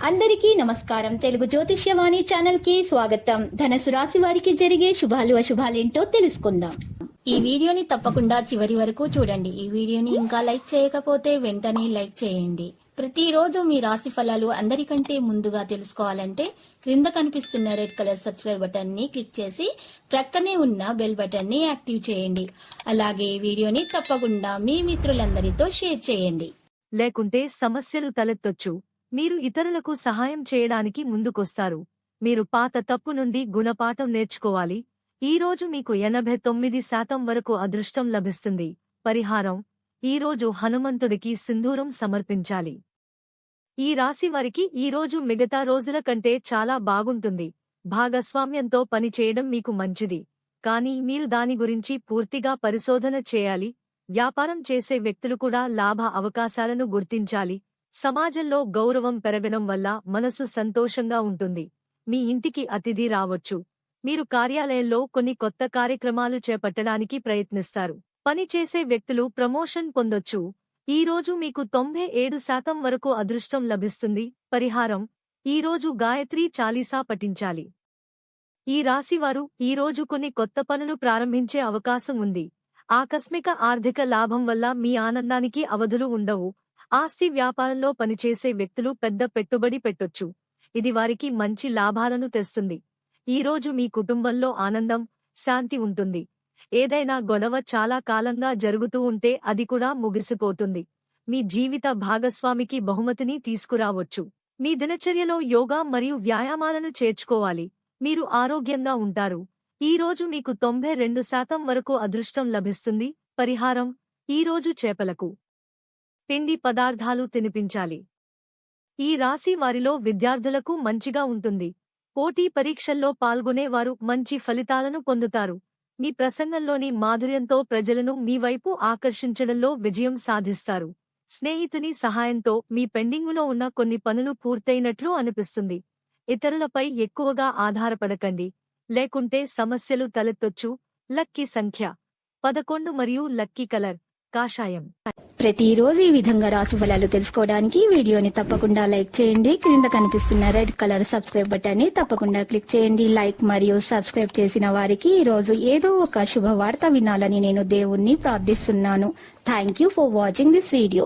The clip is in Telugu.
అందరికీ నమస్కారం. తెలుగు జ్యోతిష్యవాణి ఛానల్ కి స్వాగతం. ధనుసు రాశి వారికి జరిగే శుభాలు అశుభాలేంటో తెలుసుకుందాం. ఈ వీడియోని తప్పకుండా చివరి వరకు చూడండి. ఈ వీడియోని ఇంకా లైక్ చేయకపోతే వెంటనే లైక్ చేయండి. ప్రతిరోజు మీ రాశి ఫలాలు అందరికంటే ముందుగా తెలుసుకోవాలంటే క్రింద కనిపిస్తున్న రెడ్ కలర్ సబ్స్క్రైబ్ బటన్ ని క్లిక్ చేసి ప్రక్కనే ఉన్న బెల్ బటన్ ని యాక్టివ్ చేయండి. అలాగే ఈ వీడియోని తప్పకుండా మీ మిత్రులందరితో షేర్ చేయండి. లేకుంటే సమస్యలు తలెత్తొచ్చు. మీరు ఇతరులకు సహాయం చేయడానికి ముందుకొస్తారు. మీరు పాత తప్పు నుండి గుణపాఠం నేర్చుకోవాలి. ఈరోజు మీకు 89% వరకు అదృష్టం లభిస్తుంది. పరిహారం: ఈరోజు హనుమంతుడికి సింధూరం సమర్పించాలి. ఈ రాశి వారికి ఈరోజు మిగతా రోజుల కంటే చాలా బాగుంటుంది. భాగస్వామ్యంతో పనిచేయడం మీకు మంచిది, కానీ మీరు దాని గురించి పూర్తిగా పరిశోధన చేయాలి. వ్యాపారం చేసే వ్యక్తులు కూడా లాభ అవకాశాలను గుర్తించాలి. సమాజంలో గౌరవం పెరగడం వల్ల మనసు సంతోషంగా ఉంటుంది. మీ ఇంటికి అతిథి రావచ్చు. మీరు కార్యాలయంలో కొన్ని కొత్త కార్యక్రమాలు చేపట్టడానికి ప్రయత్నిస్తారు. పనిచేసే వ్యక్తులు ప్రమోషన్ పొందొచ్చు. ఈరోజు మీకు 97% వరకు అదృష్టం లభిస్తుంది. పరిహారం: ఈరోజు గాయత్రీ చాలీసా పఠించాలి. ఈ రాశివారు ఈరోజు కొన్ని కొత్త పనులు ప్రారంభించే అవకాశం ఉంది. ఆకస్మిక ఆర్థిక లాభం వల్ల మీ ఆనందానికి అవధులు ఉండవు. ఆస్తి వ్యాపారంలో పనిచేసే వ్యక్తులు పెద్ద పెట్టుబడి పెట్టొచ్చు. ఇది వారికి మంచి లాభాలను తెస్తుంది. ఈరోజు మీ కుటుంబంలో ఆనందం, శాంతి ఉంటుంది. ఏదైనా గొడవ చాలా కాలంగా జరుగుతూ ఉంటే అది కూడా ముగిసిపోతుంది. మీ జీవిత భాగస్వామికి బహుమతిని తీసుకురావచ్చు. మీ దినచర్యలో యోగా మరియు వ్యాయామాలను చేర్చుకోవాలి. మీరు ఆరోగ్యంగా ఉంటారు. ఈరోజు మీకు 92% వరకు అదృష్టం లభిస్తుంది. పరిహారం: ఈరోజు చేపలకు పిండి పదార్థాలు తినిపించాలి. ఈ రాశి వారిలో విద్యార్థులకు మంచిగా ఉంటుంది. పోటీ పరీక్షల్లో పాల్గొనేవారు మంచి ఫలితాలను పొందుతారు. మీ ప్రసంగంలోని మాధుర్యంతో ప్రజలను మీ వైపు ఆకర్షించడంలో విజయం సాధిస్తారు. స్నేహితుని సహాయంతో మీ పెండింగులో ఉన్న కొన్ని పనులు పూర్తయినట్లు అనిపిస్తుంది. ఇతరులపై ఎక్కువగా ఆధారపడకండి, లేకుంటే సమస్యలు తలెత్తొచ్చు. లక్కీ సంఖ్య 11 మరియు లక్కీ కలర్ కాషాయం. ప్రతిరోజు ఈ విధంగా రాశి ఫలాలు తెలుసుకోవడానికి వీడియోని తప్పకుండా లైక్ చేయండి. క్రింద కనిపిస్తున్న రెడ్ కలర్ సబ్స్క్రైబ్ బటన్ ని తప్పకుండా క్లిక్ చేయండి. లైక్ మరియు సబ్స్క్రైబ్ చేసిన వారికి ఈ రోజు ఏదో ఒక శుభవార్త వినాలని నేను దేవుణ్ణి ప్రార్థిస్తున్నాను. Thank you for watching this video.